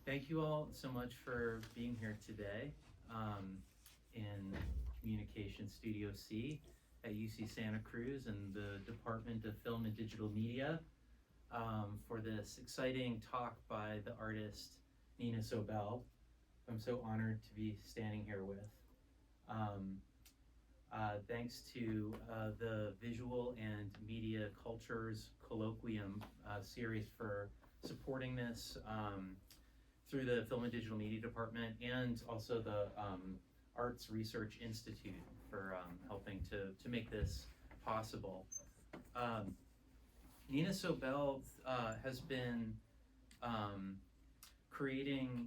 Thank you all so much for being here today in Communication Studio C at UC Santa Cruz and the Department of Film and Digital Media for this exciting talk by the artist Nina Sobell. I'm so honored to be standing here with. Um, Thanks to the Visual and Media Cultures Colloquium series for supporting this through the Film and Digital Media Department, and also the Arts Research Institute for helping to make this possible. Um, Nina Sobell has been creating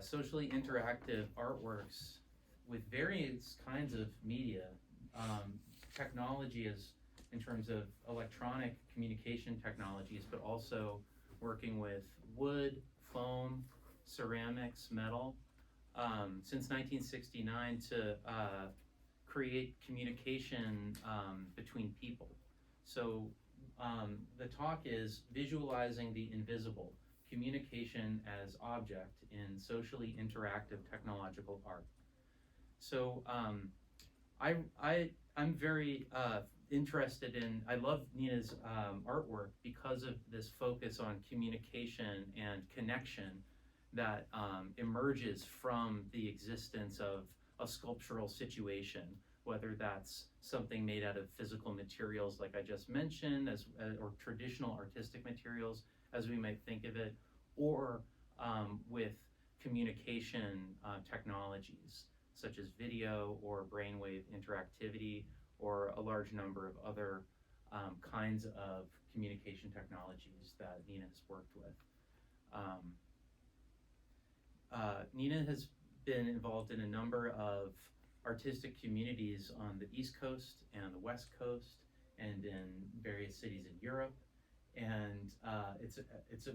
socially interactive artworks with various kinds of media. Technology is in terms of electronic communication technologies, but also working with wood, foam, ceramics, metal, since 1969 to create communication between people. So the talk is visualizing the invisible, communication as object in socially interactive technological art. So I'm very interested in, I love Nina's artwork because of this focus on communication and connection that emerges from the existence of a sculptural situation, whether that's something made out of physical materials like I just mentioned, or traditional artistic materials as we might think of it, or with communication technologies such as video or brainwave interactivity, or a large number of other kinds of communication technologies that Nina has worked with. Nina has been involved in a number of artistic communities on the East Coast and the West Coast, and in various cities in Europe. And it's a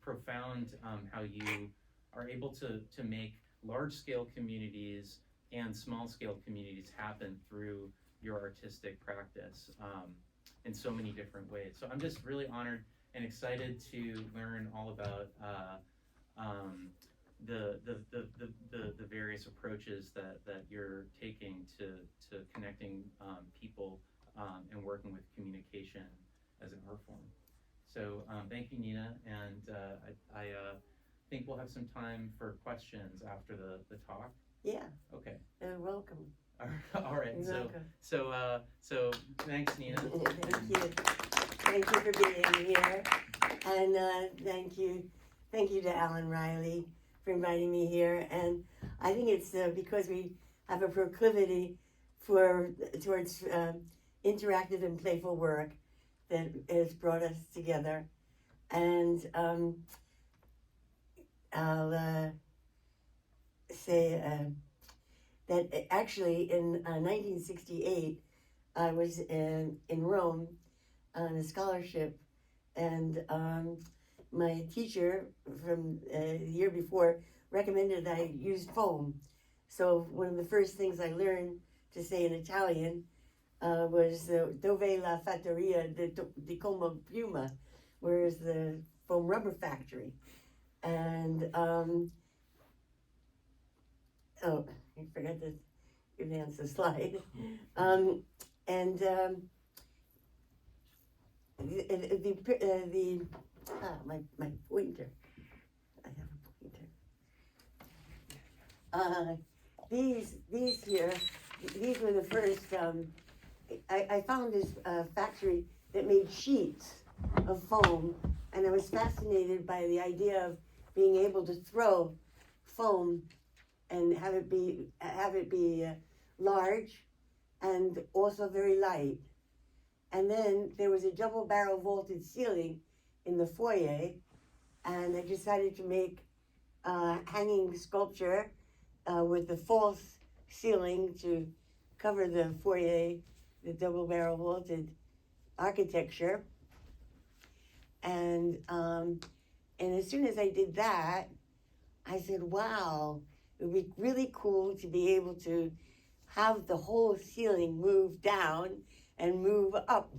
profound how you are able to make large-scale communities and small-scale communities happen through your artistic practice in so many different ways. So I'm just really honored and excited to learn all about the various approaches that you're taking to connecting people and working with communication as an art form. So thank you, Nina, and I think we'll have some time for questions after the talk. Yeah. Okay. You're welcome. All right. You're welcome. So thanks, Nina. Thank you. Thank you for being here, and thank you to Alan Riley for inviting me here. And I think it's because we have a proclivity towards interactive and playful work that has brought us together. And I'll say that actually in 1968, I was in Rome on a scholarship, and my teacher from the year before recommended I use foam. So one of the first things I learned to say in Italian was Dove la fattoria di Colloquium, where's the foam rubber factory. And oh, I forgot to advance the slide. My pointer. I have a pointer. These here, these were the first. I found this factory that made sheets of foam, and I was fascinated by the idea of being able to throw foam and have it be large and also very light. And then there was a double barrel vaulted ceiling in the foyer, and I decided to make hanging sculpture with the false ceiling to cover the foyer, the double barrel vaulted architecture. And as soon as I did that, I said, wow, it would be really cool to be able to have the whole ceiling move down and move up.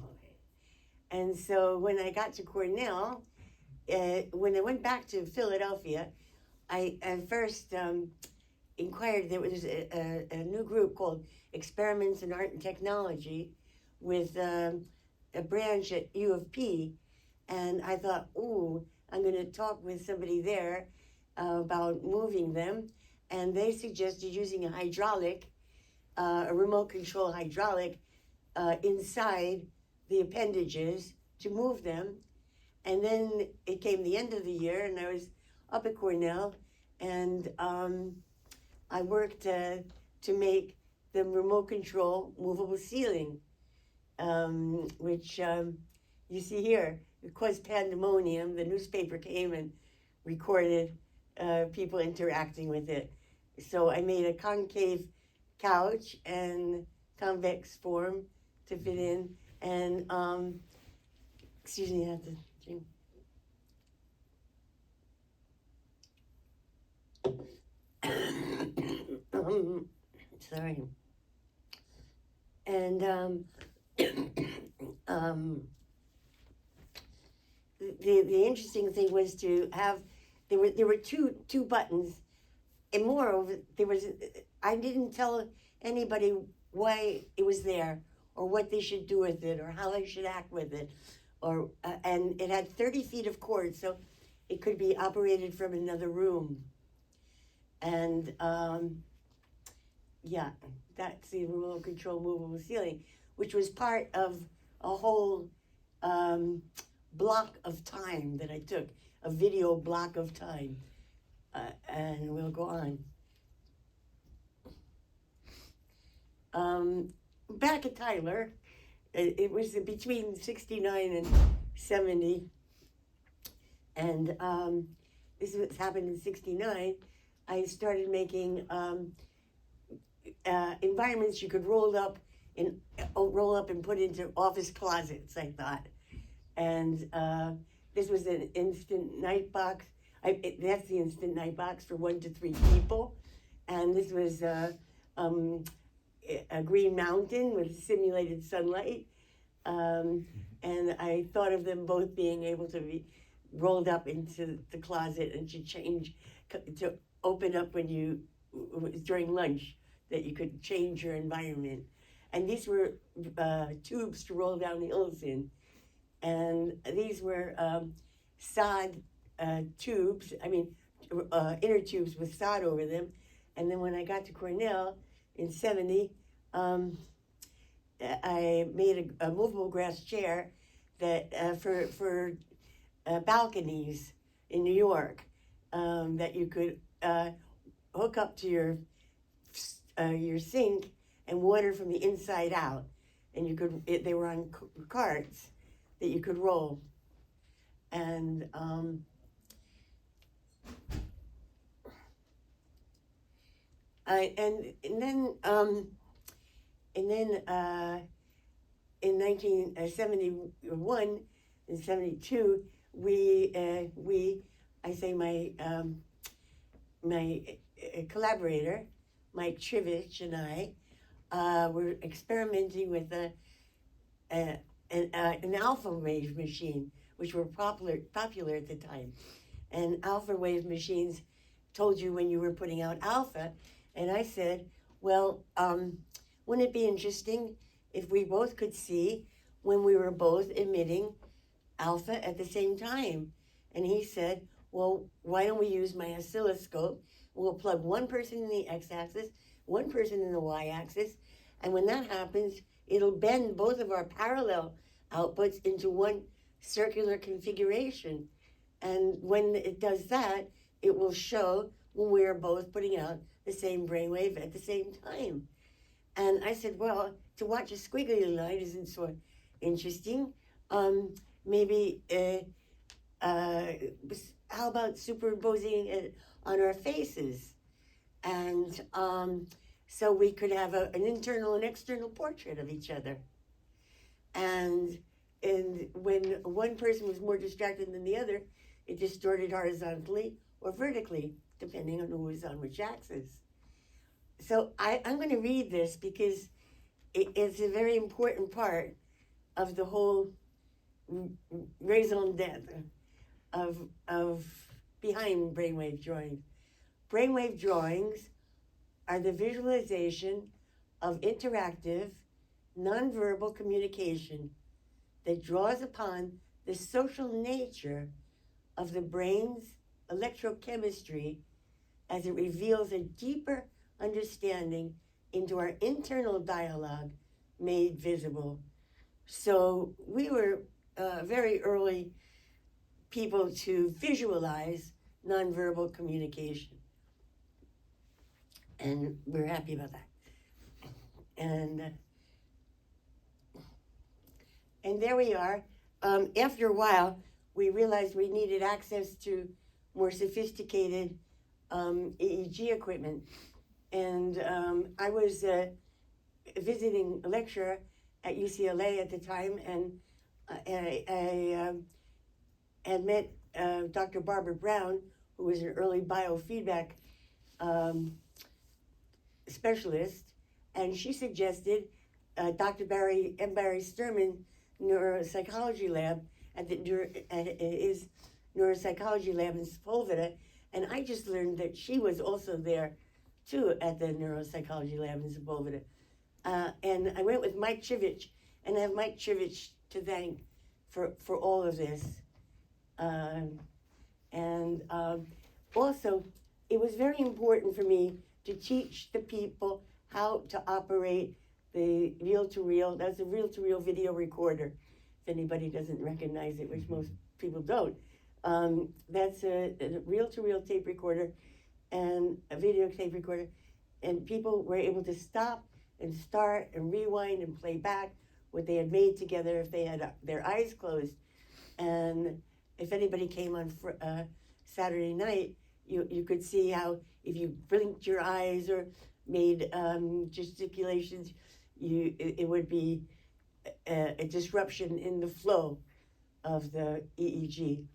And so when I got to Cornell, when I went back to Philadelphia, I at first inquired. There was a new group called Experiments in Art and Technology with a branch at U of P, and I thought, ooh, I'm going to talk with somebody there about moving them, and they suggested using a remote control hydraulic inside the appendages to move them. And then it came the end of the year, and I was up at Cornell, and I worked to make the remote control movable ceiling, which you see here. It caused pandemonium. The newspaper came and recorded people interacting with it. So I made a concave couch and convex form to fit in, and excuse me, I have to drink. Sorry. And the interesting thing was to have there were two buttons, and moreover I didn't tell anybody why it was there or what they should do with it or how they should act with it, or and it had 30 feet of cord, so it could be operated from another room. And yeah, that's the remote control movable ceiling, which was part of a whole block of time that I took, a video block of time. And we'll go on. Back at Tyler, it was between 69 and 70. And this was happened in 69. I started making environments you could roll up and put into office closets, I thought. And this was an instant night box. That's the instant night box for 1 to 3 people. And this was a Green Mountain with simulated sunlight. And I thought of them both being able to be rolled up into the closet and to open up during lunch, that you could change your environment. And these were tubes to roll down the hills in. And these were sod tubes, inner tubes with sod over them. And then when I got to Cornell in 70, I made a movable grass chair that for balconies in New York, that you could hook up to your sink and water from the inside out. And they were on carts that you could roll. And then in 1971 and 72, my collaborator, Mike Trivich, and I were experimenting with an alpha wave machine, which were popular at the time. And alpha wave machines told you when you were putting out alpha. And I said, well, wouldn't it be interesting if we both could see when we were both emitting alpha at the same time? And he said, well, why don't we use my oscilloscope? We'll plug one person in the x-axis, one person in the y-axis, and when that happens, it'll bend both of our parallel outputs into one circular configuration. And when it does that, it will show when we're both putting out the same brainwave at the same time. And I said, well, to watch a squiggly line isn't so interesting. Maybe, how about superimposing it on our faces? And so we could have an internal and external portrait of each other. And when one person was more distracted than the other, it distorted horizontally or vertically, depending on who was on which axis. So I'm going to read this because it's a very important part of the whole raison d'etre. of behind brainwave drawings. Brainwave drawings are the visualization of interactive, nonverbal communication that draws upon the social nature of the brain's electrochemistry as it reveals a deeper understanding into our internal dialogue made visible. So we were very early people to visualize nonverbal communication. And we're happy about that. And there we are. After a while, we realized we needed access to more sophisticated EEG equipment. And I was visiting a lecturer at UCLA at the time, and I had met Dr. Barbara Brown, who was an early biofeedback specialist, and she suggested Dr. Barry Sturman neuropsychology lab at his neuropsychology lab in Sepulveda, and I just learned that she was also there too at the neuropsychology lab in Sepulveda. And I went with Mike Chivich, and I have Mike Chivich to thank for all of this. Also, it was very important for me to teach the people how to operate the reel-to-reel. That's a reel-to-reel video recorder, if anybody doesn't recognize it, which most people don't. That's a reel-to-reel tape recorder and a video tape recorder, and people were able to stop and start and rewind and play back what they had made together if they had their eyes closed. And if anybody came on Saturday night, you could see how if you blinked your eyes or made gesticulations, it would be a disruption in the flow of the EEG.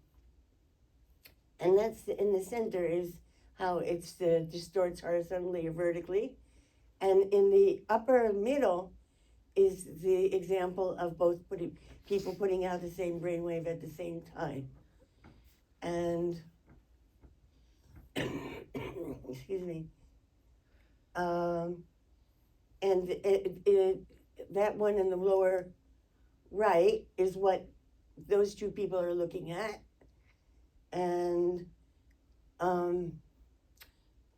And that's in the center is how it distorts horizontally or vertically. And in the upper middle is the example of both people putting out the same brainwave at the same time. And, excuse me, and that one in the lower right is what those two people are looking at. And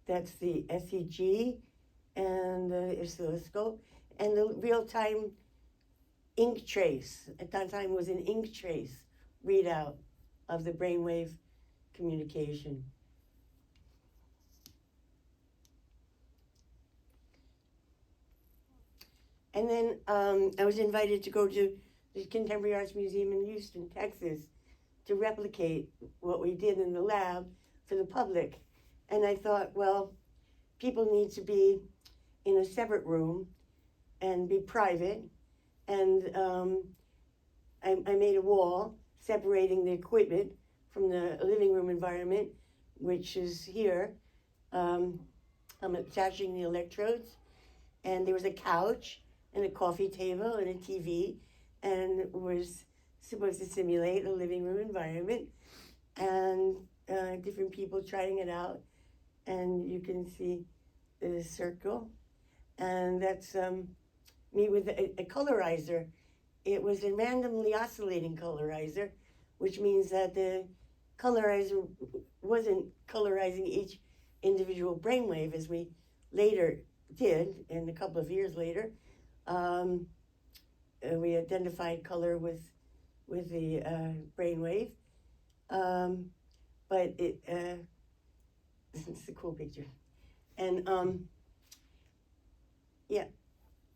that's the SEG and the oscilloscope and the real-time ink trace. At that time it was an ink trace readout of the brainwave communication. And then I was invited to go to the Contemporary Arts Museum in Houston, Texas, to replicate what we did in the lab for the public. And I thought, well, people need to be in a separate room and be private. And I made a wall separating the equipment from the living room environment, which is here. I'm attaching the electrodes. And there was a couch and a coffee table and a TV, and it was supposed to simulate a living room environment, and different people trying it out. And you can see the circle, and that's me with a colorizer. It was a randomly oscillating colorizer, which means that the colorizer wasn't colorizing each individual brainwave as we later did, and a couple of years later. We identified color with the brainwave, but it's a cool picture, and yeah,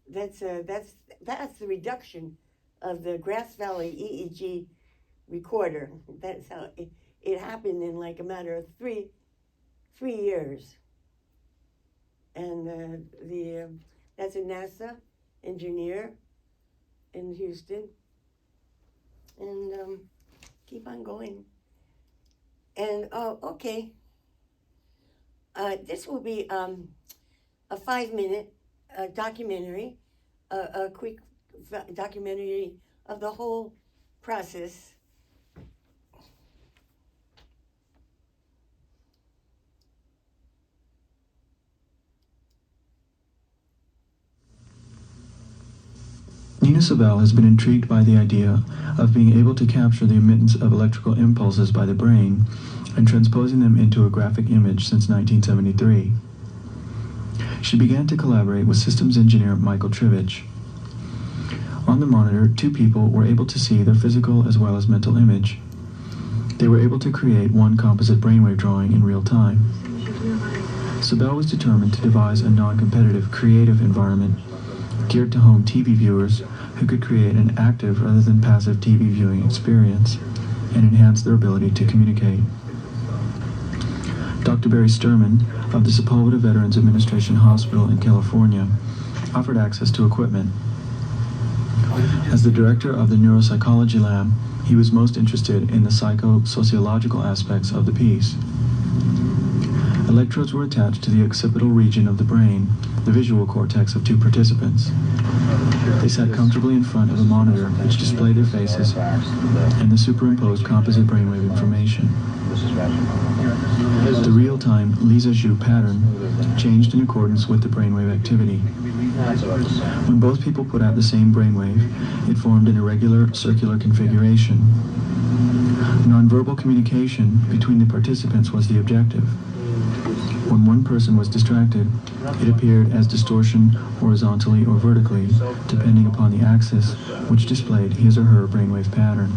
that's the reduction of the Grass Valley EEG recorder. That's how it happened in like a matter of three years, and that's a NASA engineer in Houston, and keep on going. And okay, this will be a 5-minute documentary, a quick documentary of the whole process. Nina Sobell has been intrigued by the idea of being able to capture the emittance of electrical impulses by the brain and transposing them into a graphic image since 1973. She began to collaborate with systems engineer Michael Trivich. On the monitor, two people were able to see their physical as well as mental image. They were able to create one composite brainwave drawing in real time. Sobell was determined to devise a non-competitive, creative environment geared to home TV viewers who could create an active rather than passive TV viewing experience and enhance their ability to communicate. Dr. Barry Sturman of the Sepulveda Veterans Administration Hospital in California offered access to equipment. As the director of the neuropsychology lab, he was most interested in the psychosociological aspects of the piece. Electrodes were attached to the occipital region of the brain, the visual cortex of two participants. They sat comfortably in front of a monitor which displayed their faces and the superimposed composite brainwave information. The real-time Lisa-Zhu pattern changed in accordance with the brainwave activity. When both people put out the same brainwave, it formed an irregular circular configuration. Nonverbal communication between the participants was the objective. When one person was distracted, it appeared as distortion horizontally or vertically, depending upon the axis, which displayed his or her brainwave pattern.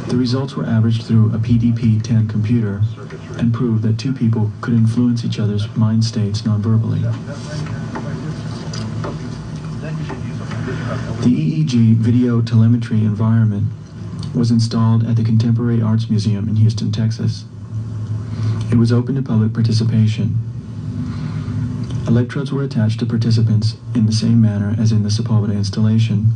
The results were averaged through a PDP-10 computer and proved that two people could influence each other's mind states nonverbally. The EEG video telemetry environment was installed at the Contemporary Arts Museum in Houston, Texas. It was open to public participation. Electrodes were attached to participants in the same manner as in the Sepulveda installation,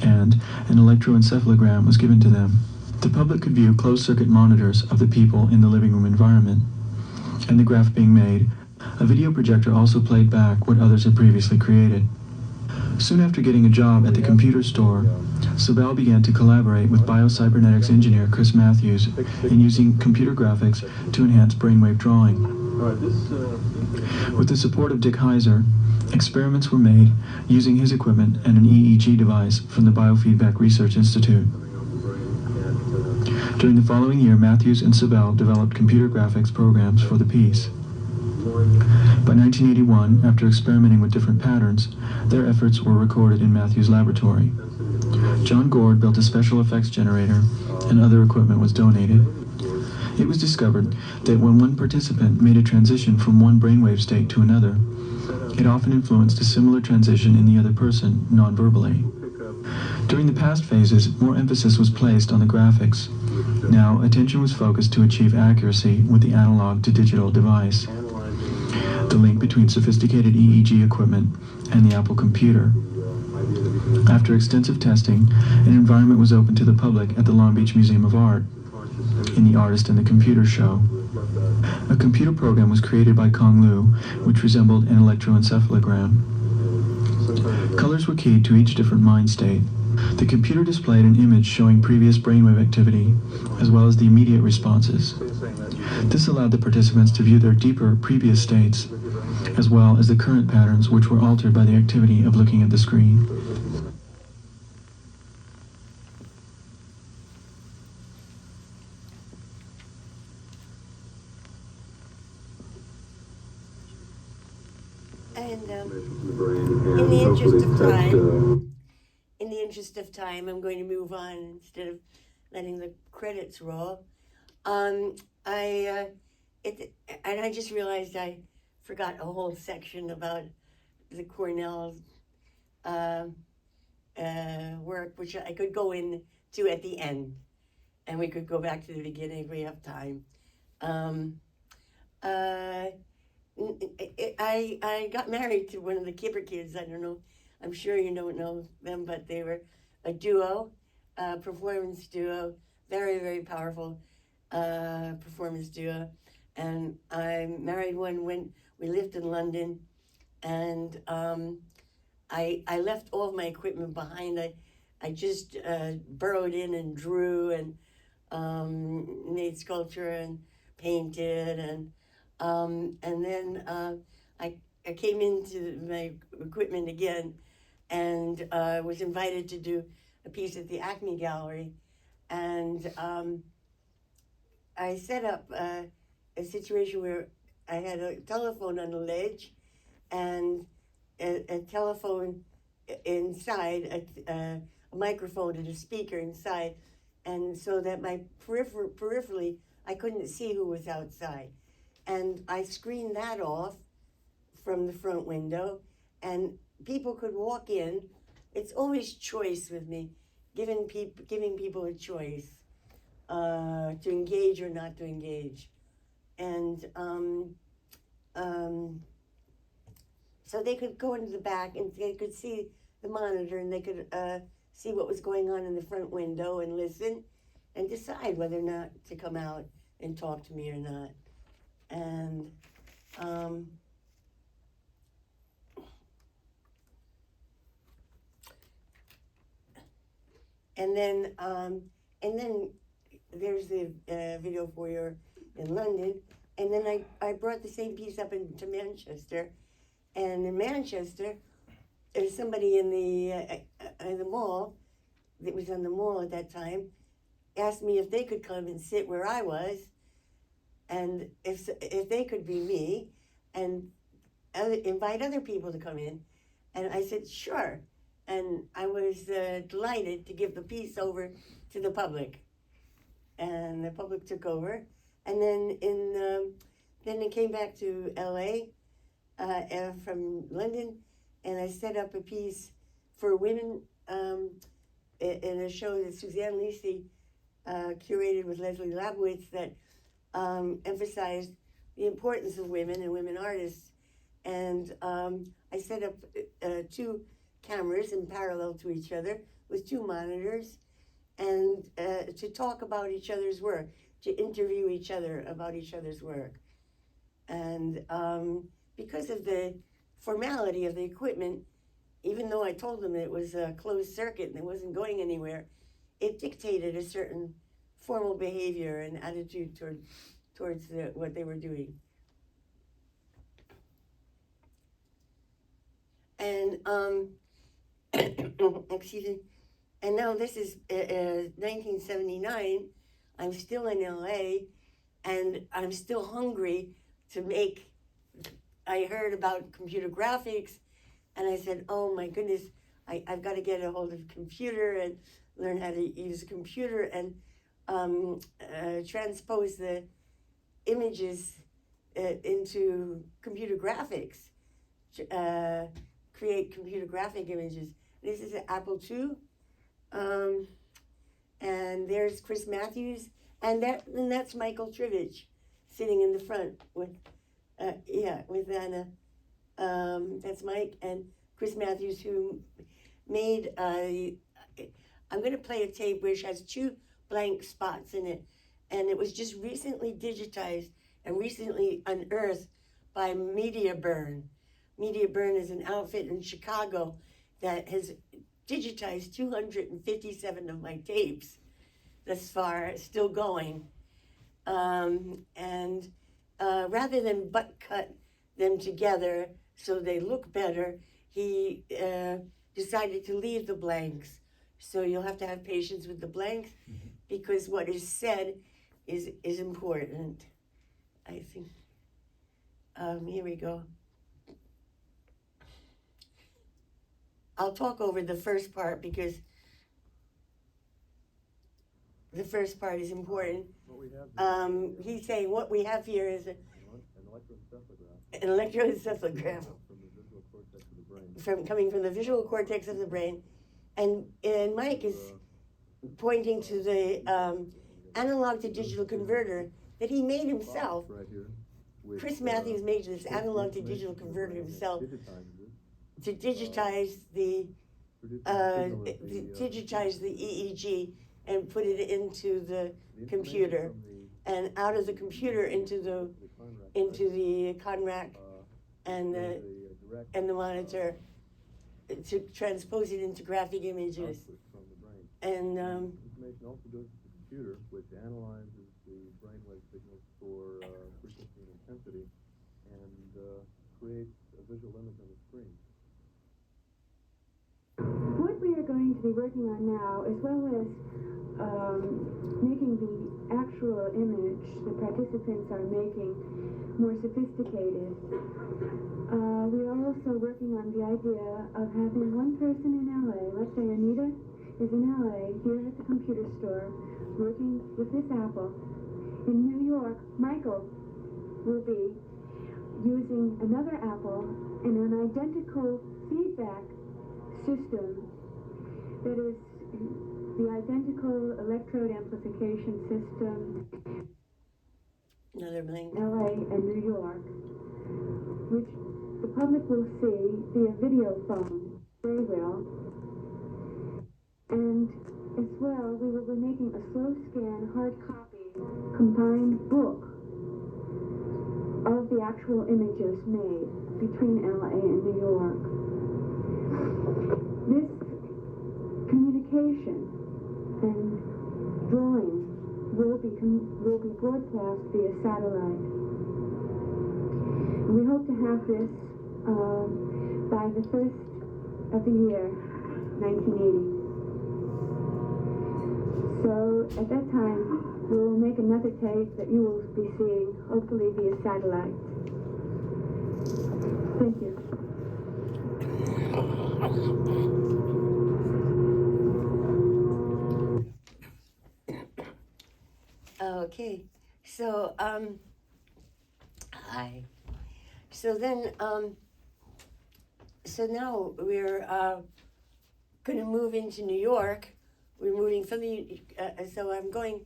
and an electroencephalogram was given to them. The public could view closed-circuit monitors of the people in the living room environment, and the graph being made, a video projector also played back what others had previously created. Soon after getting a job at the computer store, Sobell began to collaborate with biocybernetics engineer Chris Matthews in using computer graphics to enhance brainwave drawing. With the support of Dick Heiser, experiments were made using his equipment and an EEG device from the Biofeedback Research Institute. During the following year, Matthews and Sobell developed computer graphics programs for the piece. By 1981, after experimenting with different patterns, their efforts were recorded in Matthews' laboratory. John Gord built a special effects generator, and other equipment was donated. It was discovered that when one participant made a transition from one brainwave state to another, it often influenced a similar transition in the other person, non-verbally. During the past phases, more emphasis was placed on the graphics. Now, attention was focused to achieve accuracy with the analog to digital device. The link between sophisticated EEG equipment and the Apple computer. After extensive testing, an environment was opened to the public at the Long Beach Museum of Art in the Artist and the Computer show. A computer program was created by Kong Lu, which resembled an electroencephalogram. Colors were keyed to each different mind state. The computer displayed an image showing previous brainwave activity, as well as the immediate responses. This allowed the participants to view their deeper previous states, as well as the current patterns which were altered by the activity of looking at the screen. And in the interest of time, I'm going to move on instead of letting the credits roll. I just realized I forgot a whole section about the Cornell work, which I could go into at the end, and we could go back to the beginning if we have time. I got married to one of the Kipper kids. I don't know, I'm sure you don't know them, but they were a duo, performance duo, very, very powerful performance duo. And I married one when we lived in London, and I left all of my equipment behind. I just burrowed in and drew and made sculpture and painted, and then I came into my equipment again and was invited to do a piece at the Acme Gallery. And I set up a situation where I had a telephone on a ledge and a telephone inside, a microphone and a speaker inside, and so that my peripherally I couldn't see who was outside. And I screened that off from the front window, and people could walk in. It's always choice with me, giving people a choice to engage or not to engage. And so they could go into the back and they could see the monitor, and they could see what was going on in the front window and listen and decide whether or not to come out and talk to me or not. And and then there's the video foyer in London, and then I brought the same piece up into Manchester, and in Manchester, there's somebody in the mall, that was on the mall at that time, asked me if they could come and sit where I was, and if they could be me, and invite other people to come in, and I said sure, and I was delighted to give the piece over to the public, and the public took over, and then then it came back to L.A. From London, and I set up a piece for women in a show that Suzanne Lisi curated with Leslie Labowitz that emphasized the importance of women and women artists. And I set up 2 cameras in parallel to each other with 2 monitors, and to talk about each other's work, to interview each other about each other's work. And because of the formality of the equipment, even though I told them it was a closed circuit and it wasn't going anywhere, it dictated a certain formal behavior and attitude towards what they were doing. And excuse me. And now this is 1979. I'm still in LA, and I'm still hungry to make. I heard about computer graphics, and I said, oh my goodness, I've got to get a hold of a computer and learn how to use a computer and transpose the images into computer graphics, create computer graphic images. This is an Apple II, and there's Chris Matthews, and that's Michael Trivich sitting in the front with Anna. That's Mike and Chris Matthews, who made I'm going to play a tape which has 2 blank spots in it, and it was just recently digitized and recently unearthed by MediaBurn. MediaBurn is an outfit in Chicago that has digitized 257 of my tapes thus far, still going. And rather than butt cut them together so they look better, he decided to leave the blanks. So you'll have to have patience with the blanks, because what is said is important, I think. Here we go. I'll talk over the first part because the first part is important. He's saying what we have here is an electroencephalograph coming from the visual cortex of the brain, and Mike is pointing to the analog to digital converter that he made himself. Chris Matthews made this analog to digital converter himself to digitize the EEG and put it into the computer, and out of the computer into the Conrack and the monitor to transpose it into graphic images. And information also goes to the computer, which analyzes the brainwave signals for frequency and intensity, and creates a visual image on the screen. be working on now, as well as making the actual image the participants are making more sophisticated. We are also working on the idea of having one person in LA, let's say Anita is in LA, here at the computer store, working with this Apple. In New York, Michael will be using another Apple in an identical feedback system that is the identical electrode amplification system Another blank. LA and New York, which the public will see via video phone. They will. And as well, we will be making a slow scan, hard copy, combined book of the actual images made between LA and New York. This communication and drawing will be broadcast via satellite. We hope to have this by the first of the year, 1980. So at that time, we will make another tape that you will be seeing, hopefully via satellite. Thank you. Okay, so hi. So then, so now we're going to move into New York. We're moving from so I'm going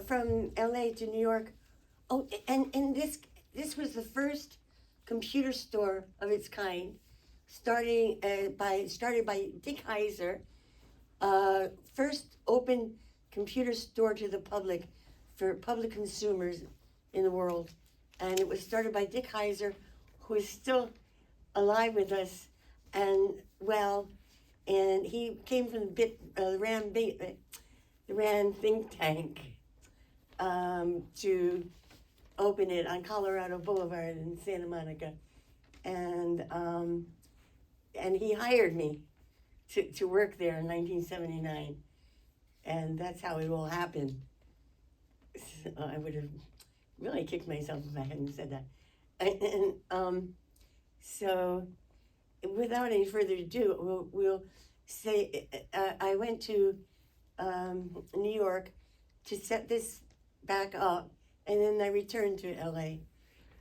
from LA to New York. Oh, and this was the first computer store of its kind, started by Dick Heiser, first open computer store to the public for public consumers in the world. And it was started by Dick Heiser, who is still alive with us and well, and he came from the RAND think tank to open it on Colorado Boulevard in Santa Monica. And he hired me to work there in 1979. And that's how it all happened. So I would have really kicked myself if I hadn't said that. And so, without any further ado, we'll say I went to New York to set this back up, and then I returned to LA,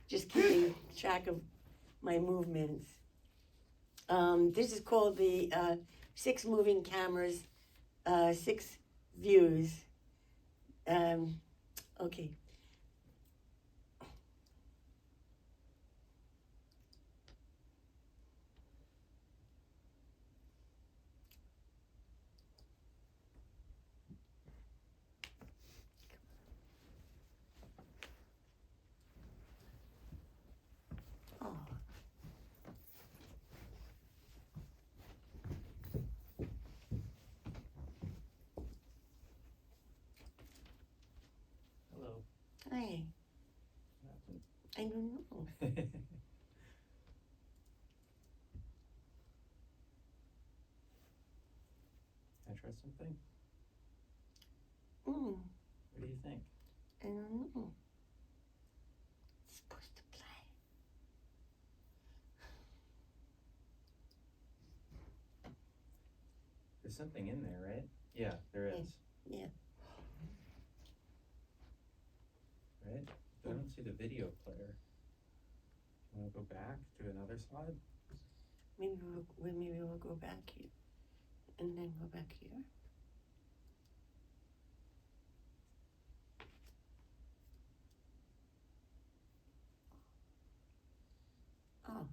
just keeping track of my movements. This is called the 6 moving cameras, 6 views. Okay. Oh. Hello. Hi. I don't know. Can I try something? What do you think? I don't know. It's supposed to play. There's something in there, right? Yeah, there is. Yeah. Right? I don't see the video player. You want to go back to another slide? Maybe we'll go back here, and then go back here. Oh.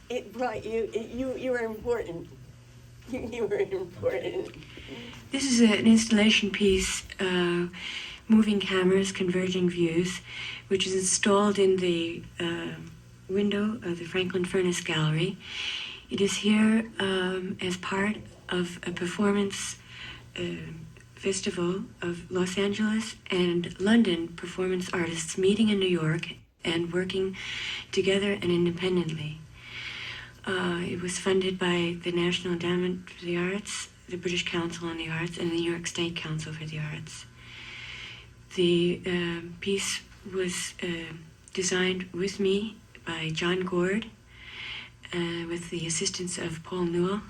It brought you. You were important. You were important. This is an installation piece, moving cameras, converging views, which is installed in the window of the Franklin Furnace Gallery. It is here as part of a performance festival of Los Angeles and London performance artists meeting in New York and working together and independently. It was funded by the National Endowment for the Arts, the British Council on the Arts, and the New York State Council for the Arts. The piece was designed with me by John Gord, with the assistance of Paul Newell,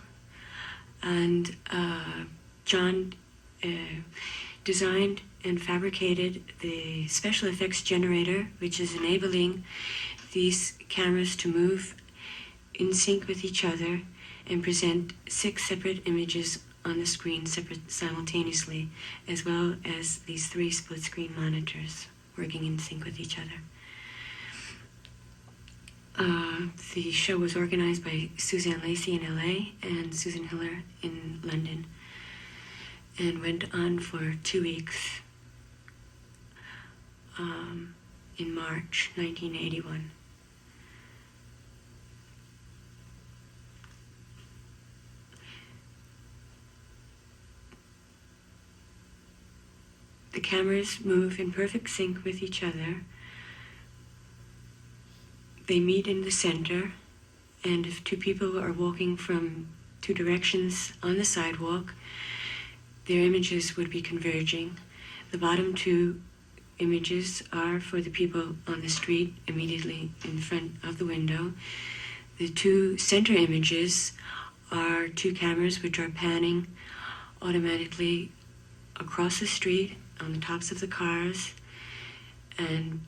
and John designed and fabricated the special effects generator, which is enabling these cameras to move in sync with each other and present 6 separate images on the screen simultaneously, as well as these 3 split-screen monitors working in sync with each other. The show was organized by Suzanne Lacey in LA and Susan Hiller in London, and went on for 2 weeks in March 1981. The cameras move in perfect sync with each other. They meet in the center, and if 2 people are walking from 2 directions on the sidewalk, their images would be converging. The bottom 2 images are for the people on the street immediately in front of the window. The 2 center images are 2 cameras which are panning automatically across the street on the tops of the cars and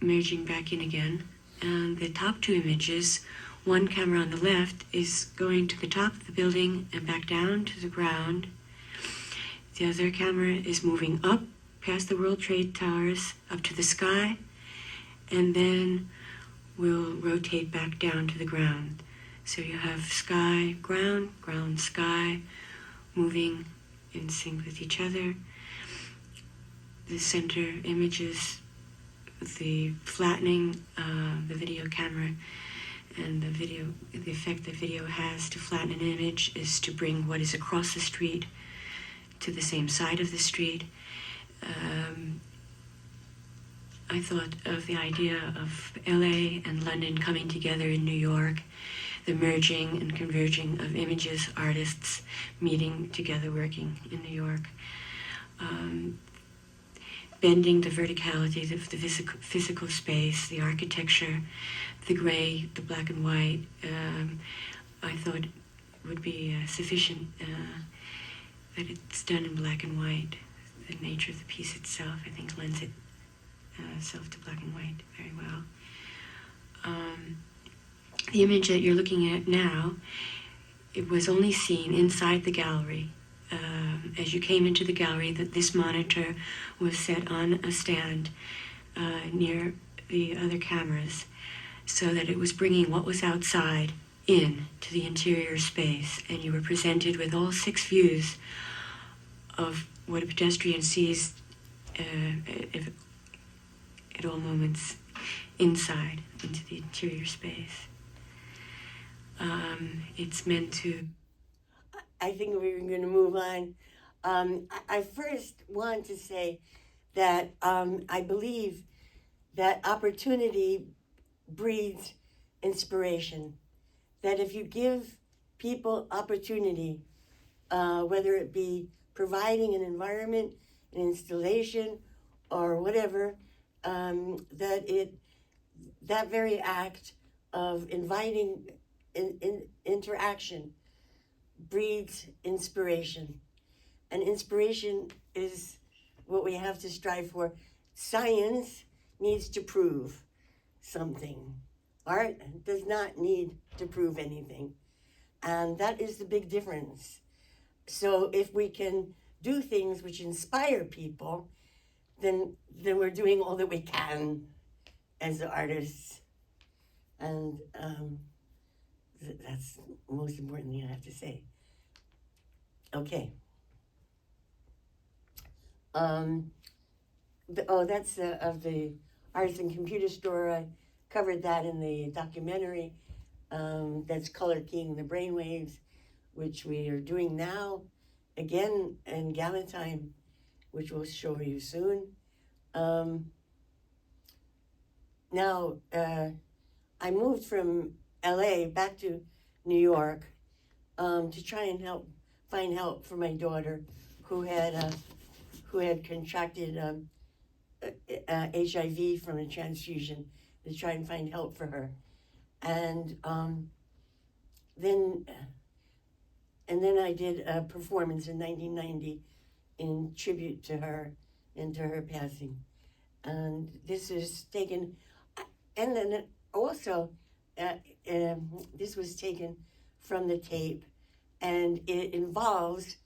merging back in again. And the top 2 images, one camera on the left is going to the top of the building and back down to the ground. The other camera is moving up past the World Trade Towers up to the sky, and then will rotate back down to the ground. So you have sky, ground, ground, sky, moving in sync with each other. The center images, the flattening, the video camera, and the effect the video has to flatten an image is to bring what is across the street to the same side of the street. I thought of the idea of LA and London coming together in New York, the merging and converging of images, artists meeting together, working in New York. Bending the verticality of the physical space, the architecture, the gray, the black and white, I thought would be sufficient that it's done in black and white. The nature of the piece itself, I think, lends itself to black and white very well. The image that you're looking at now, it was only seen inside the gallery. As you came into the gallery, that this monitor was set on a stand near the other cameras, so that it was bringing what was outside in to the interior space, and you were presented with all 6 views of what a pedestrian sees at all moments inside into the interior space. It's meant to... I think we're going to move on. I first want to say that I believe that opportunity breeds inspiration. That if you give people opportunity, whether it be providing an environment, an installation, or whatever, that very act of inviting interaction breeds inspiration. And inspiration is what we have to strive for. Science needs to prove something. Art does not need to prove anything. And that is the big difference. So if we can do things which inspire people, then we're doing all that we can as artists. And that's the most important thing I have to say. Okay. That's of the Arts and Computer Store. I covered that in the documentary. That's Colloquium the Brainwaves, which we are doing now again in Galentine, which we'll show you soon. Now, I moved from LA back to New York to try and find help for my daughter who had contracted HIV from a transfusion, to try and find help for her. And then I did a performance in 1990 in tribute to her and to her passing. And this is taken, and then also this was taken from the tape, and it involves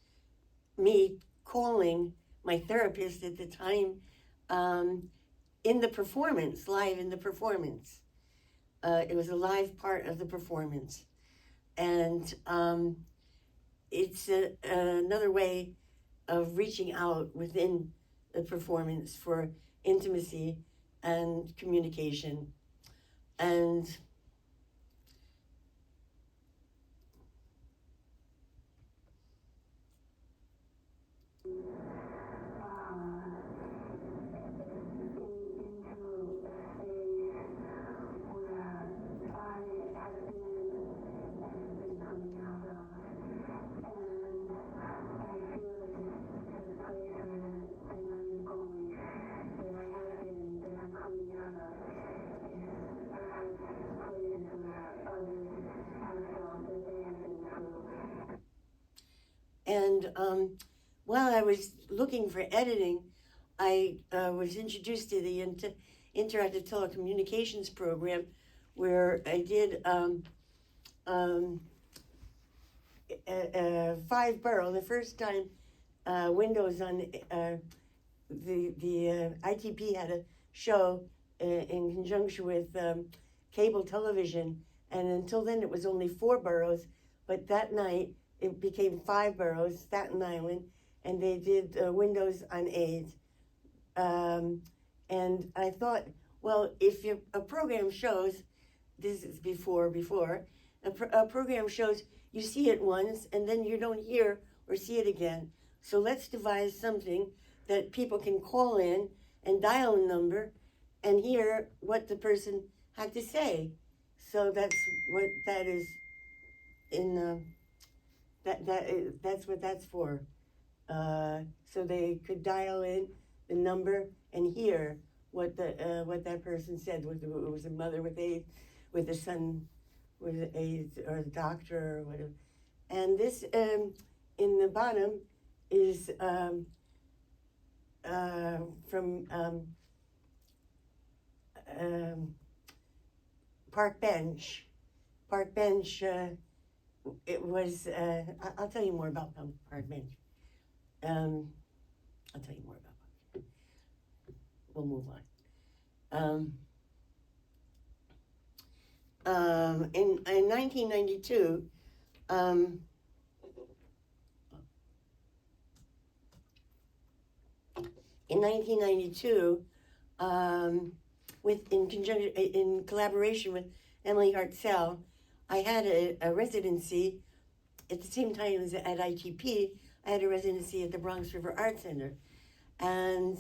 me calling my therapist at the time in the performance, live in the performance. It was a live part of the performance. And it's another way of reaching out within the performance for intimacy and communication. And while I was looking for editing, I was introduced to the interactive telecommunications program, where I did a 5-borough. The first time Windows on the ITP had a show in conjunction with cable television, and until then it was only 4 boroughs, but that night it became 5 boroughs, Staten Island, and they did Windows on AIDS. And I thought, well, if a program shows, this is before, a program shows you see it once and then you don't hear or see it again. So let's devise something that people can call in and dial a number and hear what the person had to say. So that's what that is in that's what that's for. So they could dial in the number and hear what that person said. Whether it was a mother with AIDS, with a son with AIDS, or a doctor or whatever. And this in the bottom is from Park Bench. Park Bench. It was. I'll tell you more about Park Bench. I'll tell you more about it. We'll move on. In 1992, in collaboration with Emily Hartzell, I had a residency at the same time as at ITP. I had a residency at the Bronx River Art Center, and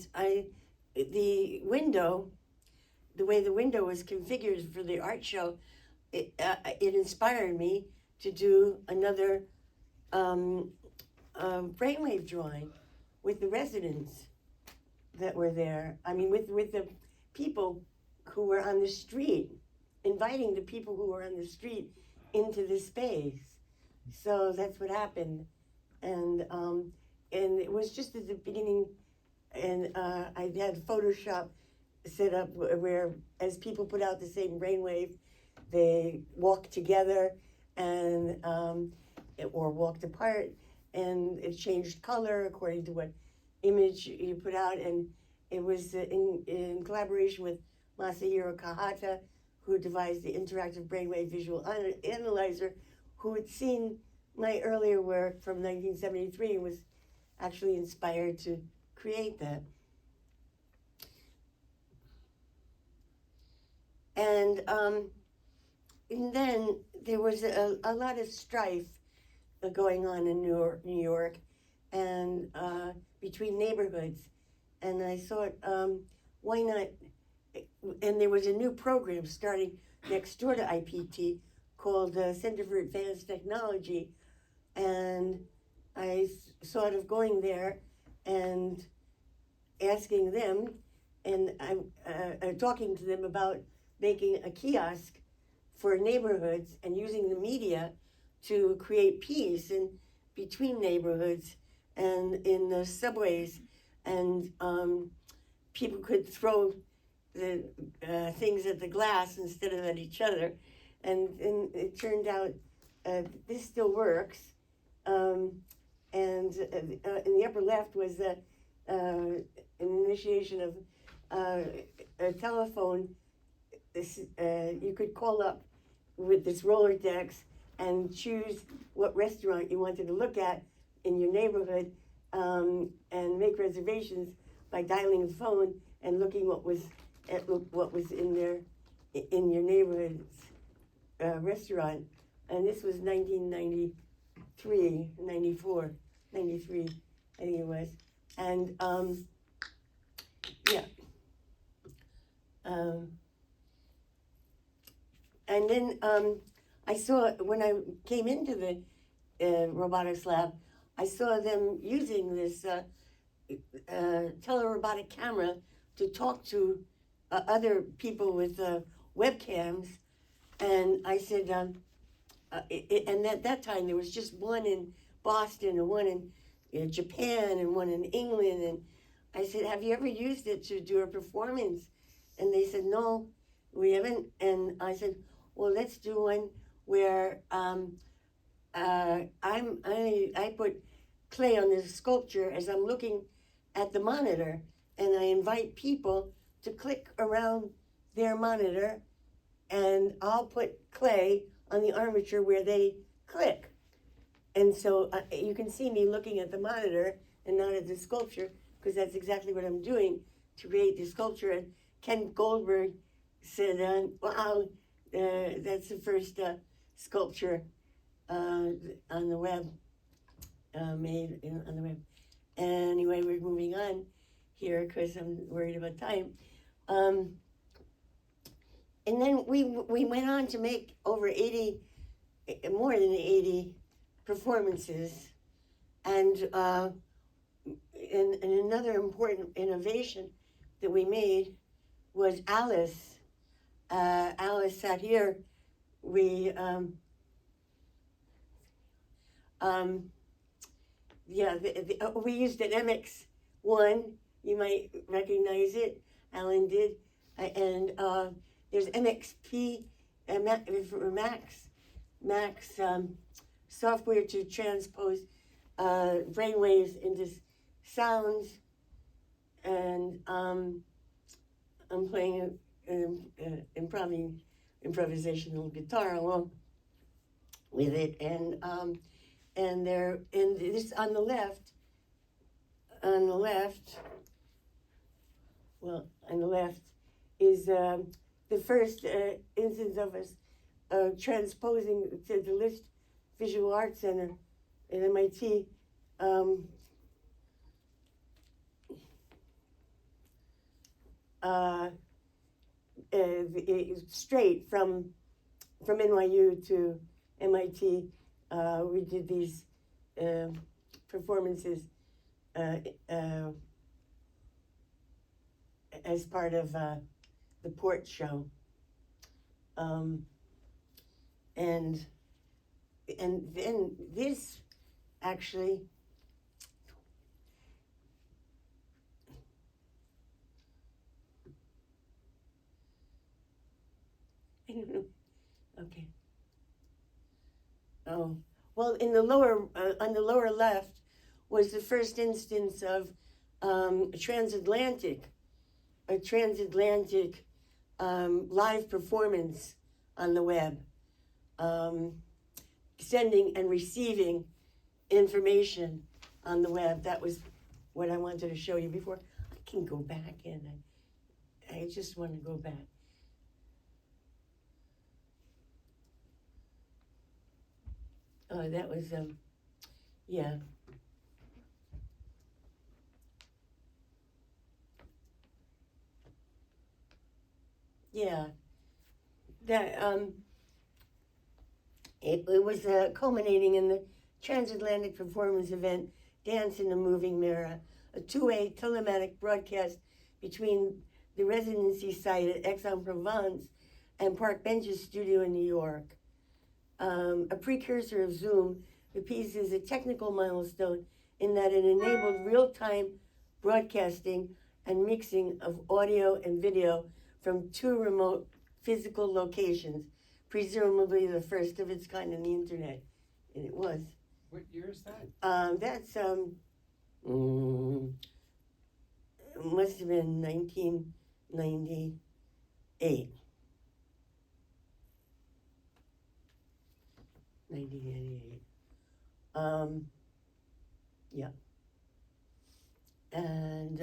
the way the window was configured for the art show, it inspired me to do another brainwave drawing with the residents that were there. I mean, with the people who were on the street, inviting the people who were on the street into the space. So that's what happened. And it was just at the beginning, and I had Photoshop set up where as people put out the same brainwave, they walked together and or walked apart, and it changed color according to what image you put out. And it was in collaboration with Masahiro Kahata, who devised the interactive brainwave visual analyzer, who had seen my earlier work from 1973 and was actually inspired to create that. And then there was a lot of strife going on in New York, and between neighborhoods. And I thought, why not? And there was a new program starting next door to IPT called Center for Advanced Technology. And I thought of going there and asking them, and I'm talking to them about making a kiosk for neighborhoods and using the media to create peace in between neighborhoods and in the subways, and people could throw the things at the glass instead of at each other, and it turned out this still works. And in the upper left was an initiation of a telephone. You could call up with this Rolodex and choose what restaurant you wanted to look at in your neighborhood, and make reservations by dialing the phone and looking what was in your neighborhood's restaurant. And this was 1993, 94, 93, I think it was. And yeah. And then I saw, when I came into the robotics lab, I saw them using this telerobotic camera to talk to other people with webcams. And I said, and at that time there was just one in Boston and one in Japan and one in England. And I said, have you ever used it to do a performance? And they said, no, we haven't. And I said, well, let's do one where I put clay on this sculpture as I'm looking at the monitor, and I invite people to click around their monitor, and I'll put clay on the armature where they click. And so you can see me looking at the monitor and not at the sculpture, because that's exactly what I'm doing to create the sculpture. And Ken Goldberg said, wow, that's the first sculpture on the web, made on the web. Anyway, we're moving on here because I'm worried about time. And then we went on to make over 80, more than 80 performances. And another important innovation that we made was Alice. Alice sat here. We we used an MX1. You might recognize it. Alan did. And there's MXP, Max software to transpose brainwaves into sounds. And I'm playing improvisational guitar along with it. And this on the left, is the first instance of us transposing to the List Visual Arts Center at MIT. Straight from NYU to MIT, we did these performances as part of the Port Show, and then this actually. I don't know. Okay. Oh, well, in the lower, on the lower left was the first instance of a transatlantic live performance on the web, sending and receiving information on the web. That was what I wanted to show you before. I can go back, and I just want to go back. Oh, that was, yeah. Yeah. That it was culminating in the transatlantic performance event Dance in the Moving Mirror, a two-way telematic broadcast between the residency site at Aix-en-Provence and Park Bench's studio in New York. A precursor of Zoom, the piece is a technical milestone in that it enabled real-time broadcasting and mixing of audio and video from two remote physical locations, presumably the first of its kind on the internet. And it was. What year is that? That's must have been 1998. 1998. Yeah. And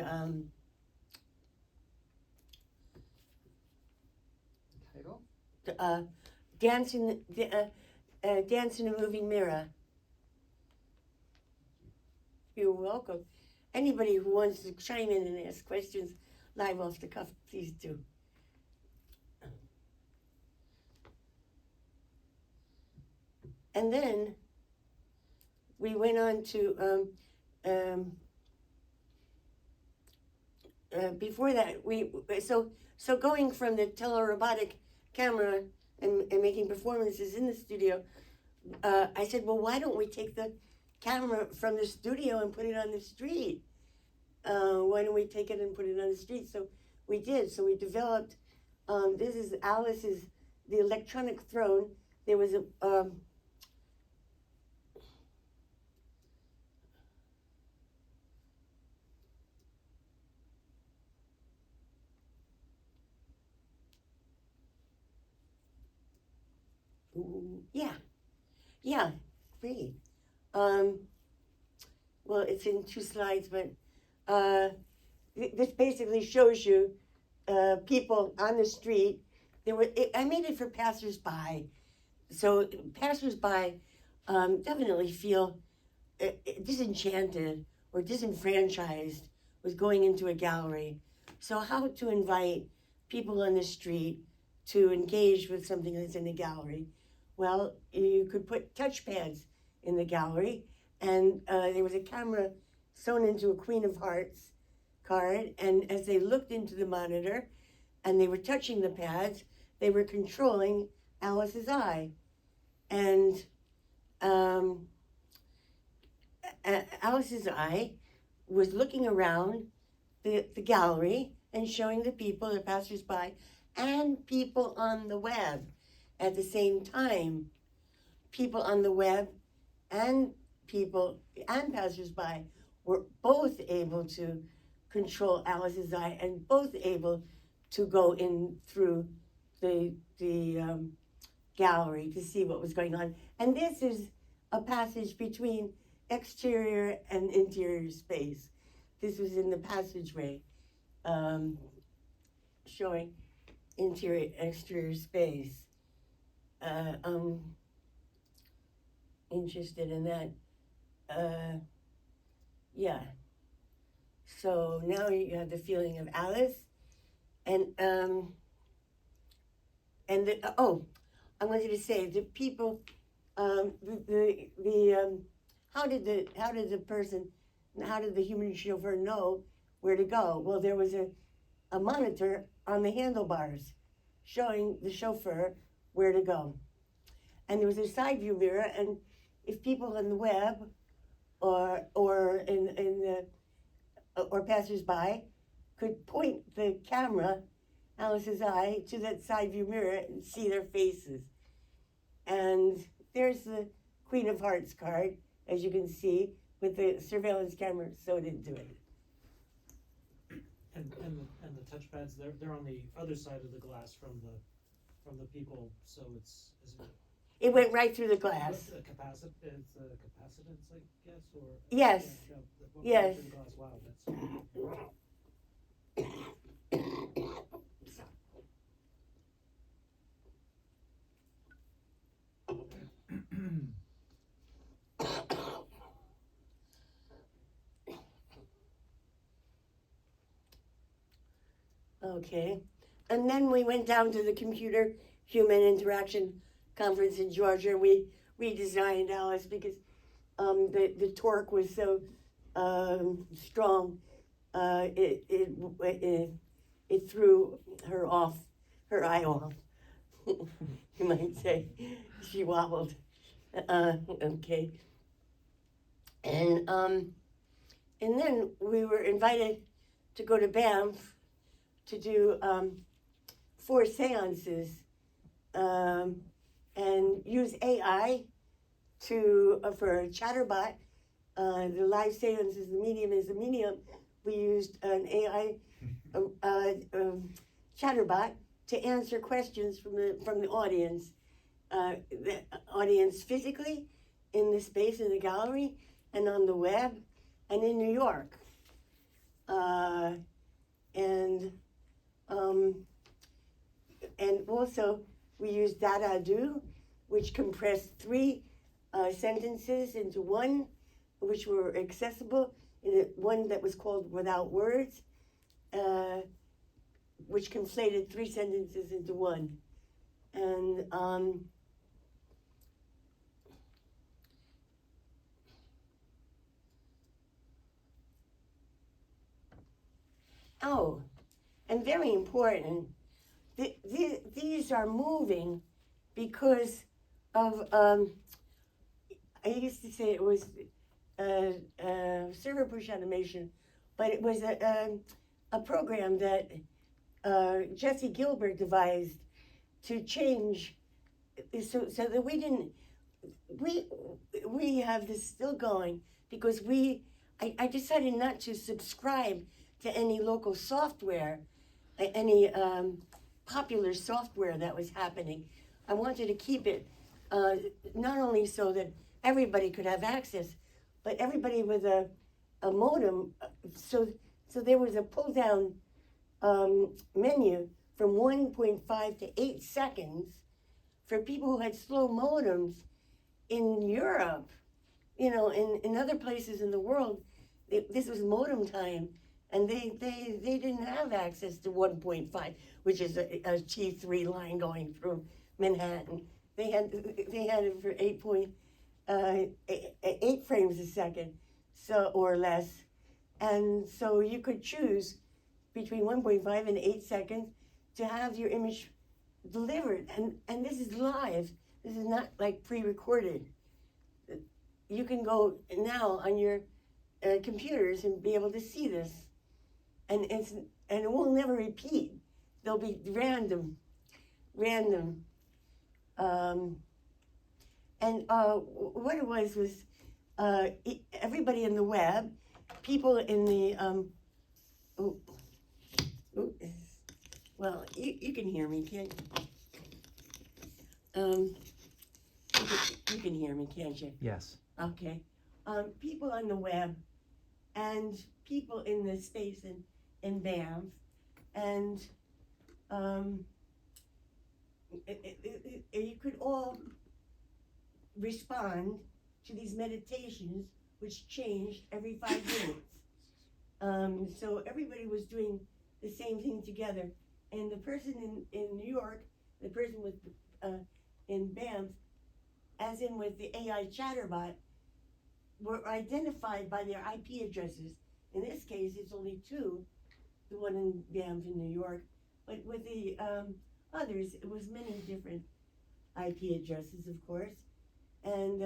Title? Dance in a Moving Mirror. You're welcome. Anybody who wants to chime in and ask questions live off the cuff, please do. And then we went on to before that so going from the telerobotic camera and making performances in the studio, I said, well, why don't we take the camera from the studio and put it on the street? Why don't we take it and put it on the street? So we did. So we developed. This is Alice's the electronic throne. There was a yeah, great. Well, it's in two slides, but this basically shows you people on the street. I made it for passersby, so passersby definitely feel disenchanted or disenfranchised with going into a gallery. So how to invite people on the street to engage with something that's in the gallery? Well, you could put touchpads in the gallery, and there was a camera sewn into a Queen of Hearts card, and as they looked into the monitor and they were touching the pads, they were controlling Alice's eye. And Alice's eye was looking around the gallery and showing the people, the passersby, and people on the web at the same time. People on the web and people and passersby were both able to control Alice's eye and both able to go in through the gallery to see what was going on. And this is a passage between exterior and interior space. This was in the passageway, showing interior, exterior space. I'm interested in that. Yeah. So now you have the feeling of Alice, and I wanted to say the people, how did the human chauffeur know where to go? Well, there was a monitor on the handlebars showing the chauffeur where to go. And there was a side view mirror, and if people on the web or passersby could point the camera, Alice's eye, to that side view mirror and see their faces. And there's the Queen of Hearts card, as you can see, with the surveillance camera sewed into it. And the touchpads, they're on the other side of the glass from the people, so it went right through the glass. It's capacitance, I guess, or yes, yes. Through the glass. Wow, Okay. and then we went down to the Computer Human Interaction Conference in Georgia. We redesigned Alice because the torque was so strong. It threw her eye off. You might say she wobbled. Okay. And then we were invited to go to Banff to do 4 seances and use AI for a chatterbot. The live seance is the medium. We used an AI chatterbot to answer questions from the audience. The audience physically in the space in the gallery and on the web and in New York. And also we used Dada-Do, which compressed 3 sentences into one, which were accessible, in one that was called Without Words, which conflated 3 sentences into one. And and very important, these are moving because of, I used to say it was server push animation, but it was a program that Jesse Gilbert devised to change, so that we have this still going because I decided not to subscribe to any local software, any popular software that was happening. I wanted to keep it not only so that everybody could have access, but everybody with a modem. So there was a pull down menu from 1.5 to 8 seconds for people who had slow modems in Europe. You know, in other places in the world, this was modem time, and they didn't have access to 1.5, which is a T3 line going through Manhattan. They had it for 8 frames a second, so or less, and so you could choose between 1.5 and 8 seconds to have your image delivered, and this is live. This is not like pre-recorded. You can go now on your computers and be able to see this, and it will never repeat. There'll be random. And what it was everybody in the web, people in the well, you can hear me, can't you? You can hear me, can't you? Yes. Okay. People on the web and people in the space in Banff, and you could all respond to these meditations, which changed every 5 minutes. So everybody was doing the same thing together, and the person in New York, the person with in Banff, as in with the AI chatterbot, were identified by their IP addresses. In this case, it's only 2, the one in Banff in New York, but with the others, it was many different IP addresses, of course, and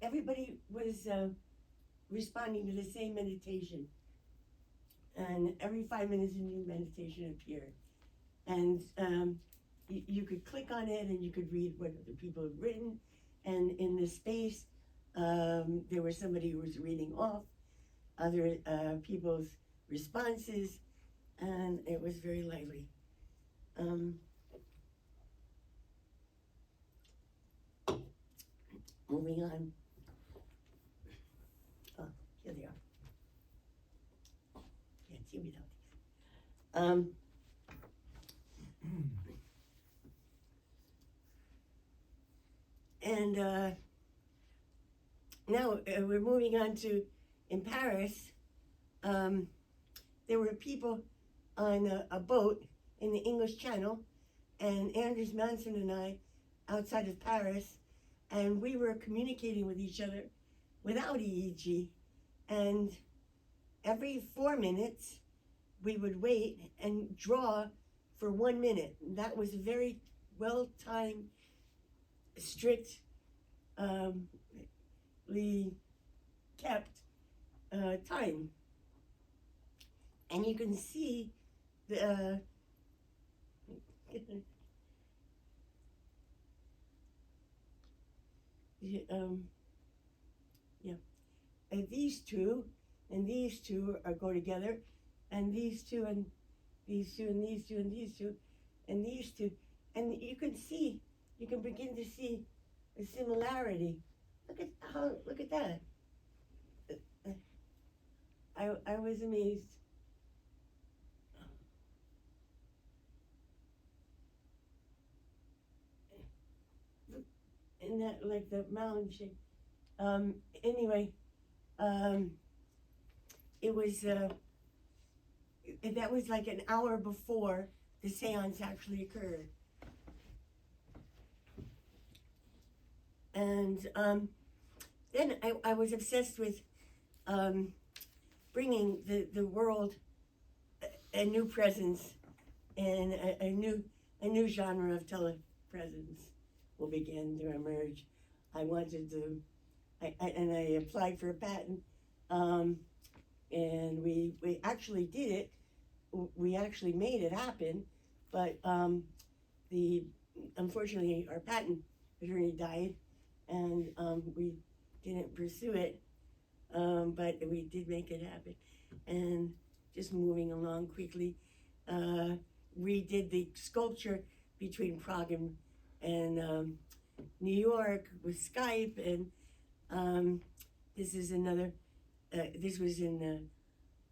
everybody was responding to the same meditation, and every 5 minutes a new meditation appeared, and you could click on it and you could read what the people had written, and in the space there was somebody who was reading off other people's responses, and it was very lively. Moving on. Oh, here they are. Can't see without these. And now we're moving on to, in Paris, there were people on a boat in the English Channel, and Anders Manson and I outside of Paris, and we were communicating with each other without EEG, and every 4 minutes we would wait and draw for 1 minute. That was a very well-timed, strict, kept time. And you can see the these two and these two are go together, and these two and these two and these two and these two and these two, and you can begin to see a similarity. Look at that. I was amazed. And that, like the mountain shape. Anyway, it was, that was like an hour before the seance actually occurred. And then I was obsessed with bringing the world a new presence and a new genre of telepresence will begin to emerge. I wanted to, I applied for a patent, and we actually did it. We actually made it happen, but unfortunately our patent attorney died, and we didn't pursue it, but we did make it happen. And just moving along quickly, redid the sculpture between Prague and New York with Skype, and this is another, this was in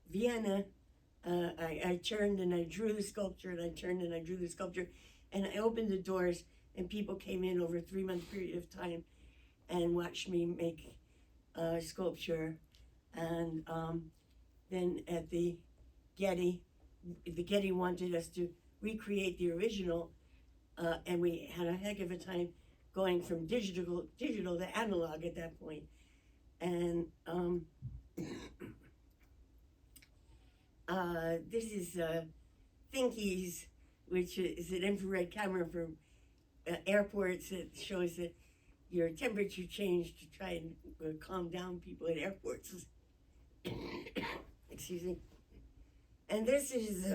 Vienna. I turned and I drew the sculpture, and I turned and I drew the sculpture, and I opened the doors, and people came in over a 3-month period of time and watched me make sculpture. And then at the Getty wanted us to recreate the original, and we had a heck of a time going from digital to analog at that point. And this is Thinkies, which is an infrared camera for airports that shows that your temperature change to try and calm down people at airports. Excuse me. And this is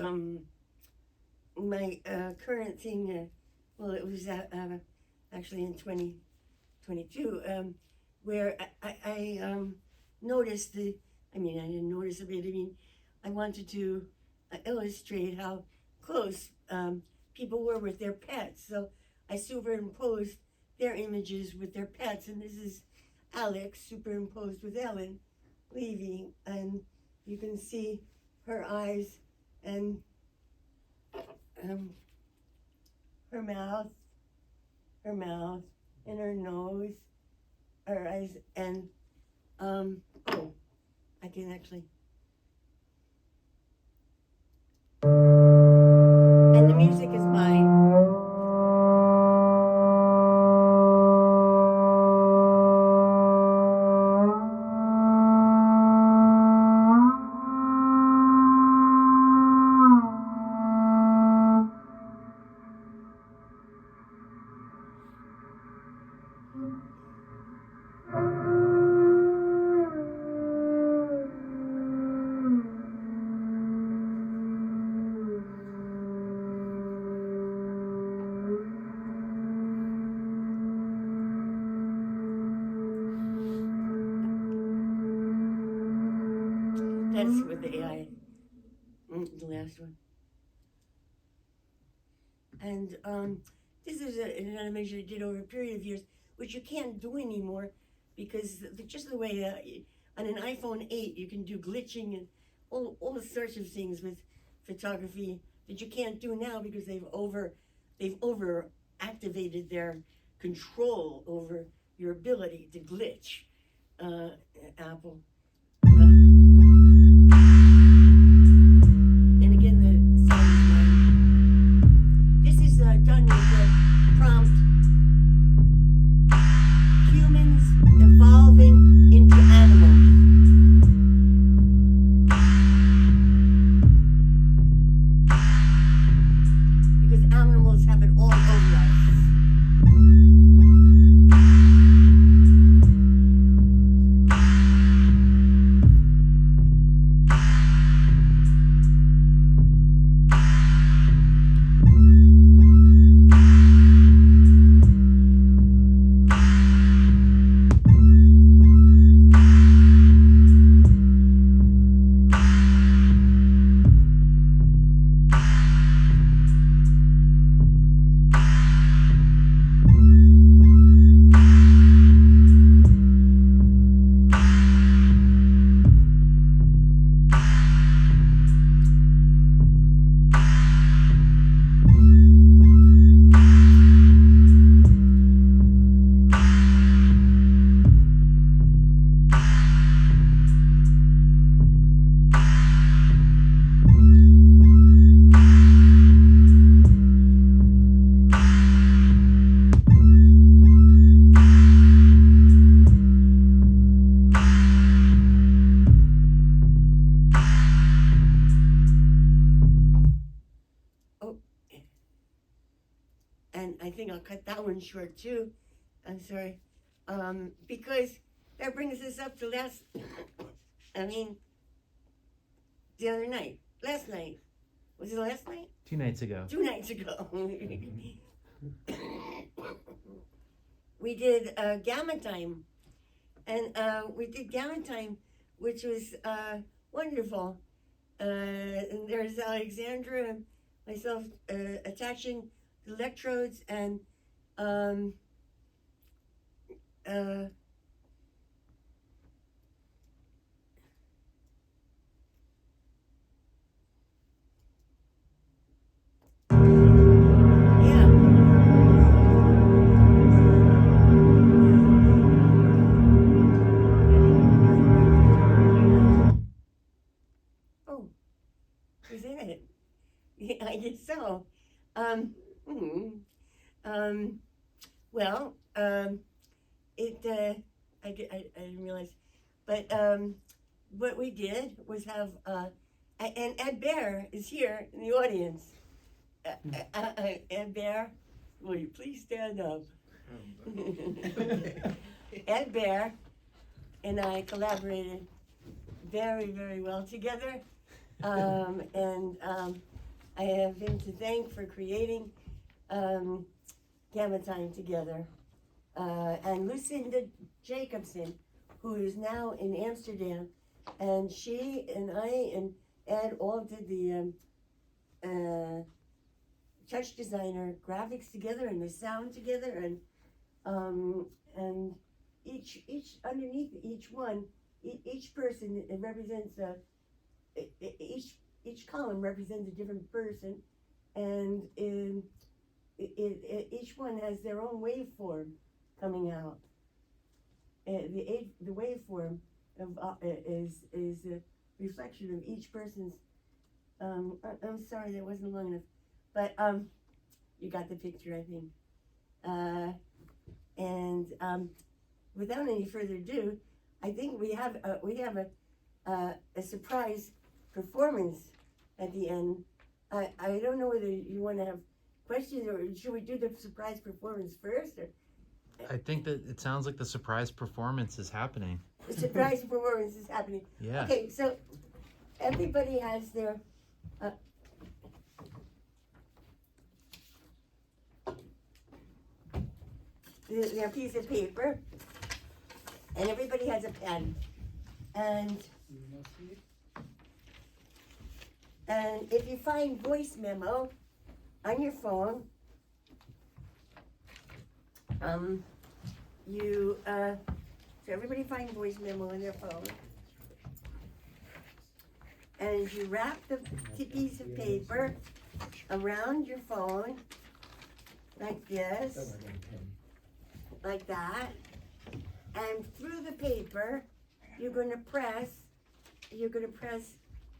my current thing. Well, it was actually in 2022, where I noticed I didn't notice it, but I wanted to illustrate how close people were with their pets. So I superimposed their images with their pets, and this is Alex superimposed with Ellen leaving, and you can see her eyes and her mouth, and her nose, her eyes, and I can actually, and the music is mine. That's with the AI, the last one. And this is an animation I did over a period of years, which you can't do anymore because just the way on an iPhone 8 you can do glitching and all sorts of things with photography that you can't do now because they've over activated their control over your ability to glitch. Apple. And again, the sound is mine. done with the prompt, humans evolving into animals. Because animals have it all over us. And I think I'll cut that one short too. I'm sorry. Because that brings us up to the other night. Last night. Was it last night? 2 nights ago. 2 nights ago. We did Gamma Time. And we did Gamma Time, which was wonderful. And there's Alexandra and myself attaching the electrodes and yeah. Oh, was that it? Yeah, I guess so. Well, I didn't realize, but what we did was have, and Ed Bear is here in the audience. Ed Bear, will you please stand up? Ed Bear and I collaborated very, very well together, and I have him to thank for creating Gamma Time together. And Lucinda Jacobson, who is now in Amsterdam, and she and I and Ed all did the touch designer graphics together and the sound together, and each underneath each one, each person it represents each column represents a different person, and each one has their own waveform coming out. The waveform is a reflection of each person's. I'm sorry that wasn't long enough, but you got the picture, I think. And without any further ado, I think we have a surprise performance at the end. I don't know whether you want to have questions or should we do the surprise performance first? Or? I think that it sounds like the surprise performance is happening. The surprise performance is happening. Yeah. Okay, so everybody has their piece of paper, and everybody has a pen, and if you find voice memo on your phone, so everybody find voice memo on their phone, and you wrap the piece of paper around your phone like this, like that, and through the paper you're going to press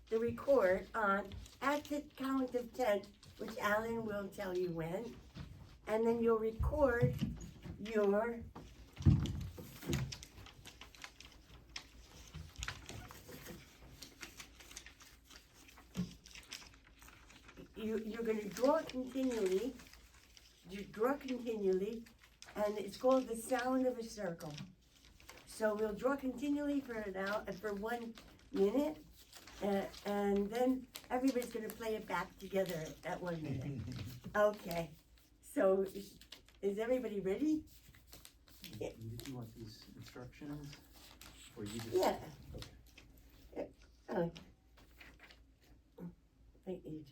the record on. At the count of 10 which Alan will tell you when, and then you'll record your you're going to draw continually. You draw continually, and it's called the sound of a circle. So we'll draw continually for an hour, for 1 minute, and then everybody's going to play it back together at 1 minute. Okay. So is everybody ready? Do you want these instructions? Or you just? Yeah. Thank you.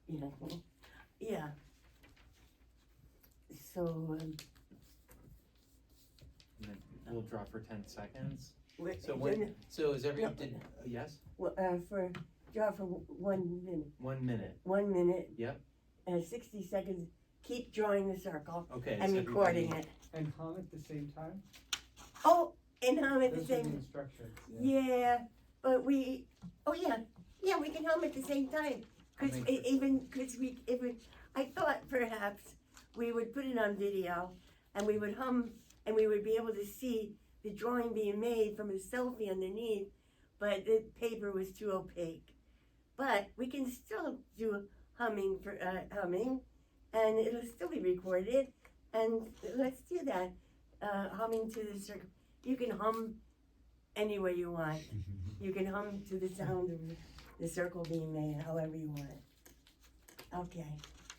Yeah. Yeah. So, And then we'll draw for 10 seconds. So when, when, so is every, No. yes? draw for 1 minute. 1 minute. 1 minute. Yep. And 60 seconds. Keep drawing the circle Okay. and so recording everybody- it. And hum at the same time? Oh, and hum at the Those are the same. instructions. Yeah, but we. Oh yeah, we can hum at the same time. Cause I thought perhaps we would put it on video, and we would hum, and we would be able to see the drawing being made from a selfie underneath, but the paper was too opaque. But we can still do humming for humming, and it'll still be recorded. And let's do that. Humming to the circle. You can hum any way you want. You can hum to the sound of the circle being made, however you want it. Okay.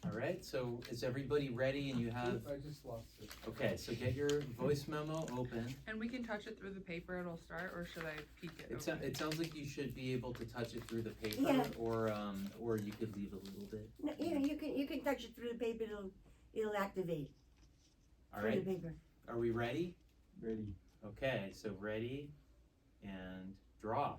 All right, so is everybody ready and you have, I just lost it. okay, so get your voice memo open. And we can touch it through the paper, it'll start, or should I peek it? It sounds like you should be able to touch it through the paper, Yeah. or you could leave a little bit. No, yeah, you can touch it through the paper. It'll activate All through right, the paper. are we ready? Ready. Okay, so ready and draw.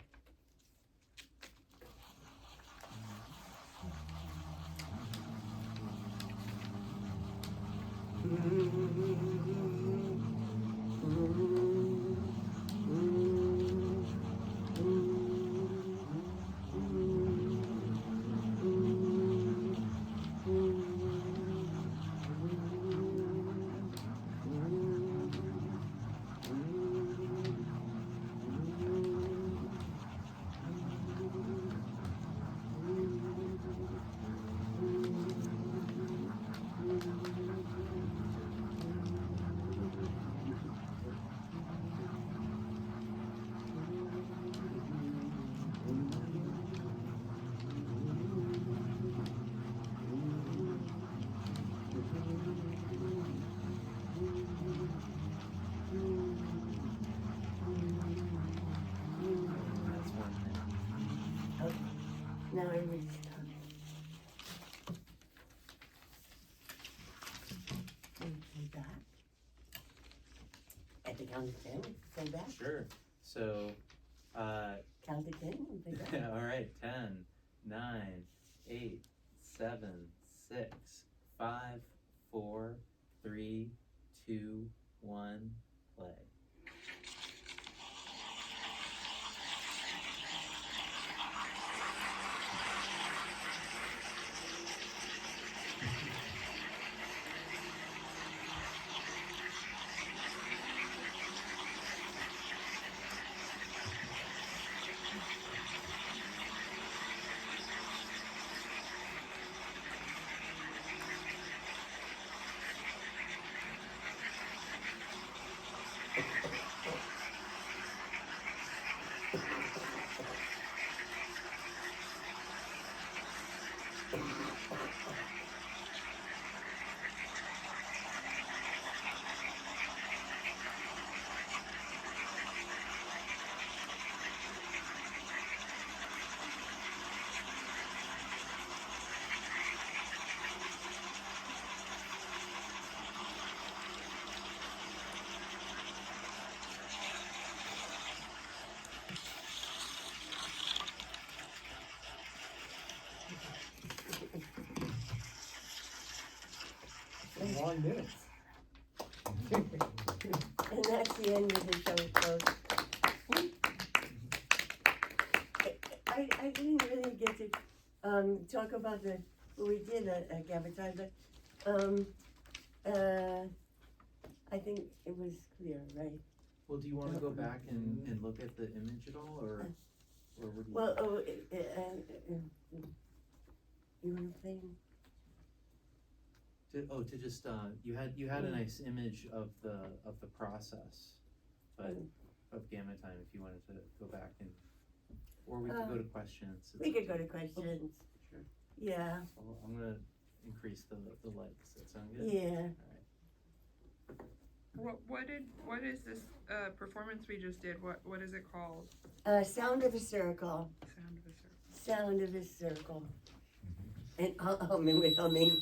That's 1 minute. Okay. Now everybody's done. Play back. At the count of 10, play back. Sure, so, Count to 10 and play back. all right, 10, 9, 8, 7, 6, 5, 4, 3, 2, 1, play. Long minutes. And that's the end of the show, folks. I didn't really get to talk about what we did at Gamma Time, but, I think it was clear, right? Well, do you wanna go back and look at the image at all, or what do you? Well, you wanna play? To just, you had a nice image of the process, but of Gamma Time, if you wanted to go back and, or we could go to questions. We could go to questions. Sure. Yeah, So I'm gonna increase the lights, that sound good? yeah. What is this performance we just did? What is it called? Sound of a circle. Sound of a circle. Sound of a circle. And humming with humming.